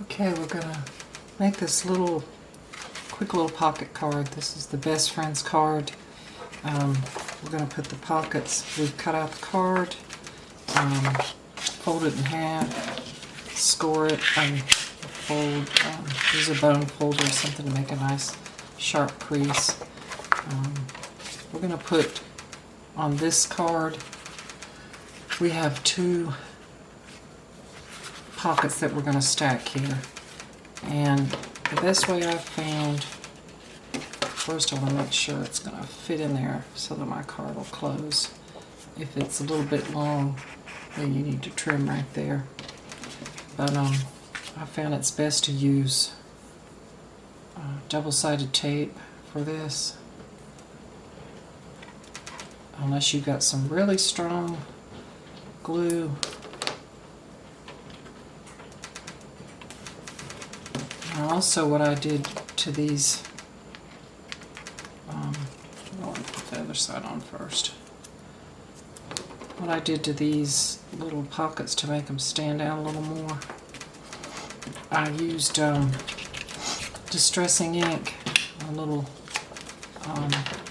Okay, we're gonna make this quick little pocket card. This is the best friends card. We're gonna put the pockets. We've cut out the card, fold it in half, score it, fold. Use a bone folder or something to make a nice sharp crease. We're gonna put on this card. We have two pockets that we're going to stack here, and the best way I've found, first I want to make sure it's going to fit in there so that my card will close. If it's a little bit long, then you need to trim right there, but I found it's best to use double-sided tape for this, unless you've got some really strong glue. Also, what I did to these, I want to put the other side on first. What I did to these little pockets to make them stand out a little more, I used distressing ink, a little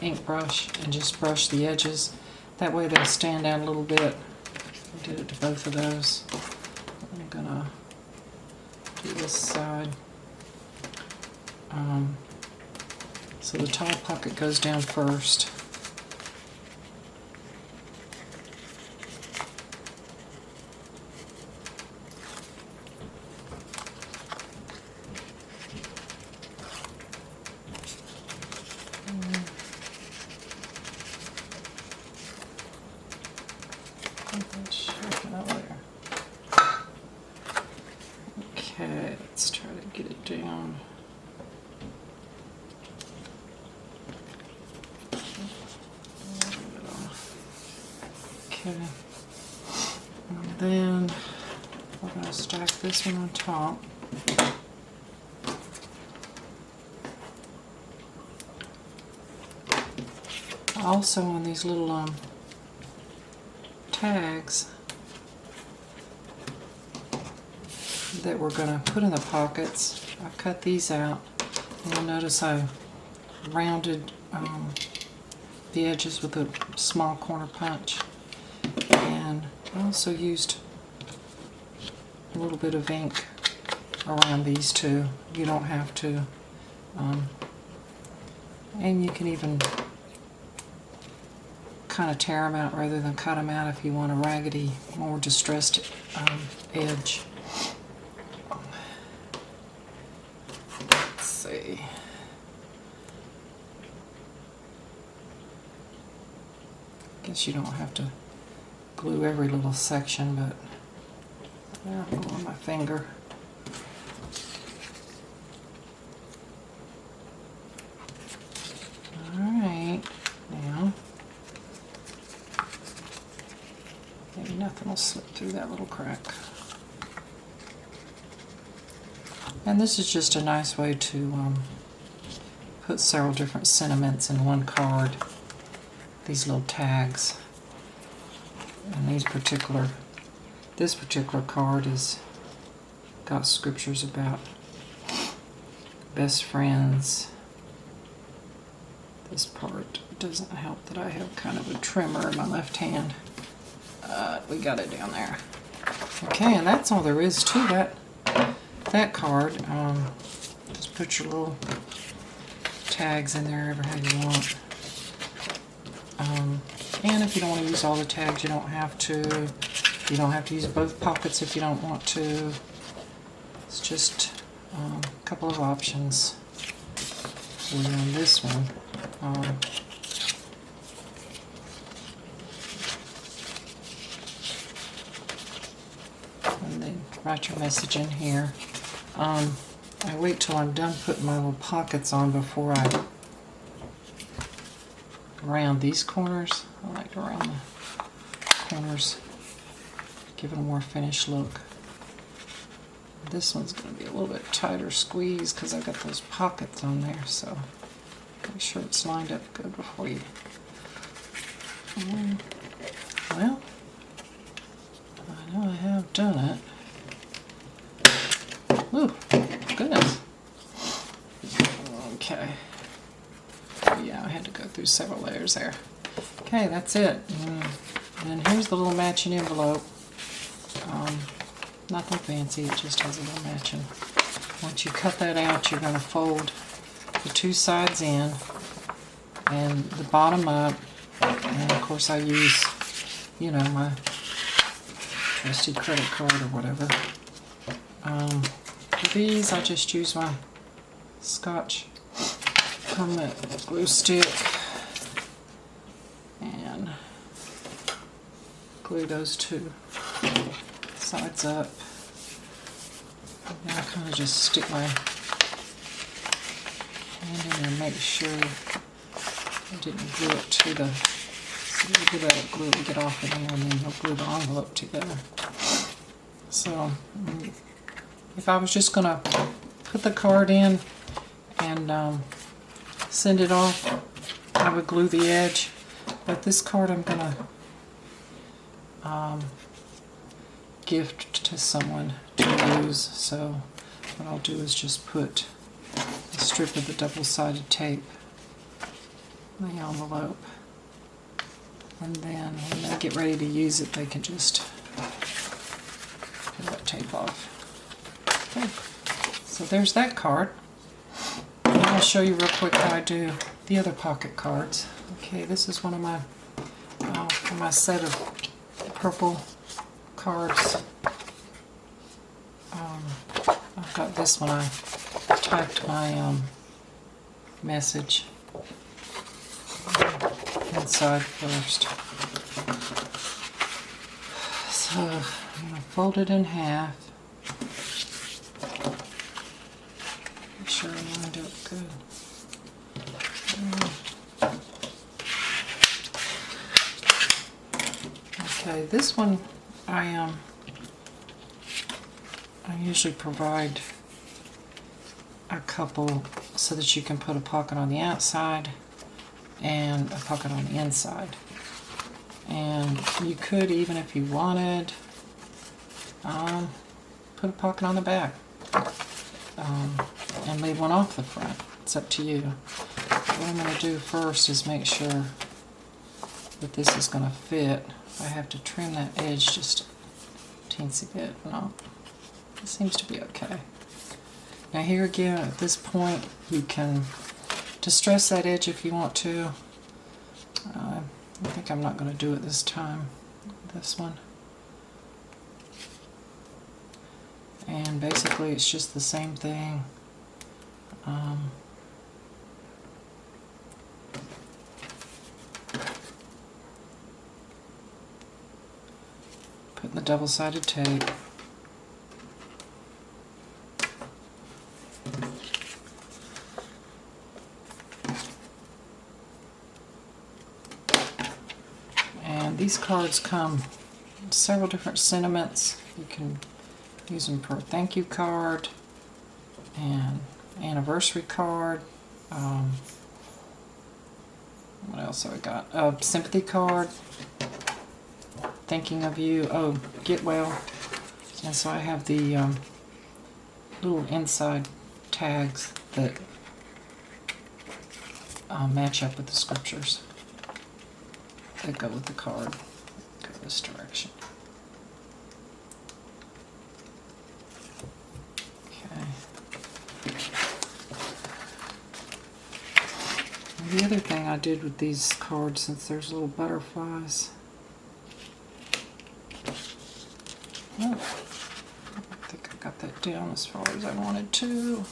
ink brush, and just brush the edges. That way they'll stand out a little bit. I did it to both of those. I'm gonna do this side. So the top pocket goes down first. Okay, let's try to get it down. Okay, and then we're going to stack this one on top. Also, on these little tags that we're going to put in the pockets, I cut these out. And you'll notice I rounded the edges with a small corner punch. And I also used a little bit of ink around these two. You don't have to. And you can even kind of tear them out rather than cut them out if you want a raggedy, more distressed edge. Let's see. Guess you don't have to glue every little section, but there, I'll go on my finger. Alright, now maybe nothing will slip through that little crack. And this is just a nice way to put several different sentiments in one card. These little tags. And this particular card is got scriptures about best friends. This part doesn't help that I have kind of a trimmer in my left hand. We got it down there. Okay, and that's all there is to that card. Just put your little tags in there ever how you want. And if you don't want to use all the tags, you don't have to. You don't have to use both pockets if you don't want to. It's just a couple of options. And on this one, and then write your message in here. I wait till I'm done putting my little pockets on before I round these corners. I like to round the corners, give it a more finished look. This one's going to be a little bit tighter squeeze because I've got those pockets on there, so make sure it's lined up good before you. Well, I know I have done it. Ooh, goodness. Okay. Yeah, I had to go through several layers there. Okay, that's it. And here's the little matching envelope. Nothing fancy, it just has a little matching. Once you cut that out, you're going to fold the two sides in and the bottom up. And of course I use, you know, my trusty credit card or whatever. For these, I just use my Scotch permanent glue stick and glue those two sides up. And now I kind of just stick my hand in there and make sure I didn't glue it to the, so a little bit of glue will get off of there and then you'll glue the envelope together. So if I was just going to put the card in and send it off, I would glue the edge. But this card I'm going to gift to someone to use. So what I'll do is just put a strip of the double-sided tape in the envelope. And then when they get ready to use it, they can just peel that tape off. Okay, so there's that card. And I'll show you real quick how I do the other pocket cards. Okay, this is one of my from my set of purple cards. I've got this one. I typed my message inside first. So I'm going to fold it in half. Make sure I lined up good. Okay, this one I usually provide a couple so that you can put a pocket on the outside and a pocket on the inside. And you could, even if you wanted, put a pocket on the back and leave one off the front. It's up to you. What I'm going to do first is make sure that this is going to fit. I have to trim that edge just a teensy bit. No, it seems to be okay. Now here again, at this point, you can distress that edge if you want to. I think I'm not going to do it this time, this one. And basically it's just the same thing. Putting the double-sided tape. And these cards come several different sentiments. You can use them for a thank you card and anniversary card. What else have I got? A sympathy card. Thinking of you. Oh, get well. And so I have the little inside tags that match up with the scriptures that go with the card. Go this direction. Okay. And the other thing I did with these cards, since there's little butterflies. Oh, I think I got that down as far as I wanted to.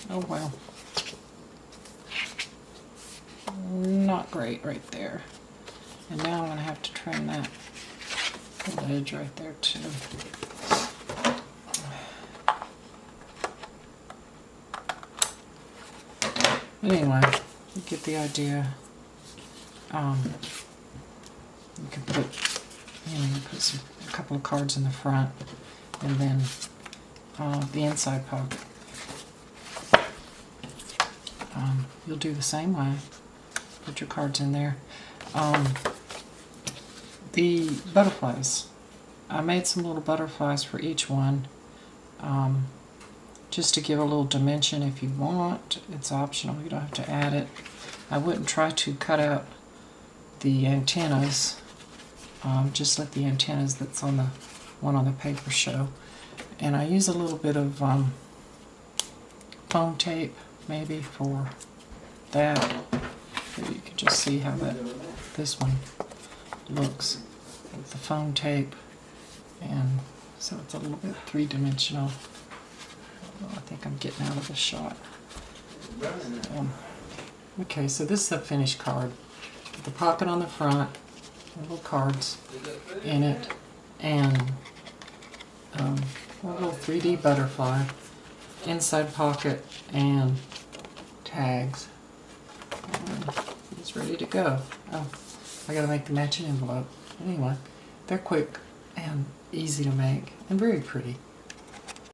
Oh well. Not great right there. And now I'm going to have to trim that little edge right there too. But anyway, you get the idea. You can put, you put a couple of cards in the front, and then the inside pocket. You'll do the same way. Put your cards in there. The butterflies. I made some little butterflies for each one. just to give a little dimension if you want. It's optional, you don't have to add it. I wouldn't try to cut out the antennas. Just let the antennas that's on the one on the paper show. And I use a little bit of foam tape maybe for that. So you can just see how this one looks with the foam tape, and so it's a little bit three-dimensional. I think I'm getting out of the shot. Okay, so this is a finished card with the pocket on the front, little cards in it, and a little 3D butterfly, inside pocket, and tags. And it's ready to go. Oh, I gotta make the matching envelope. Anyway, they're quick and easy to make and very pretty.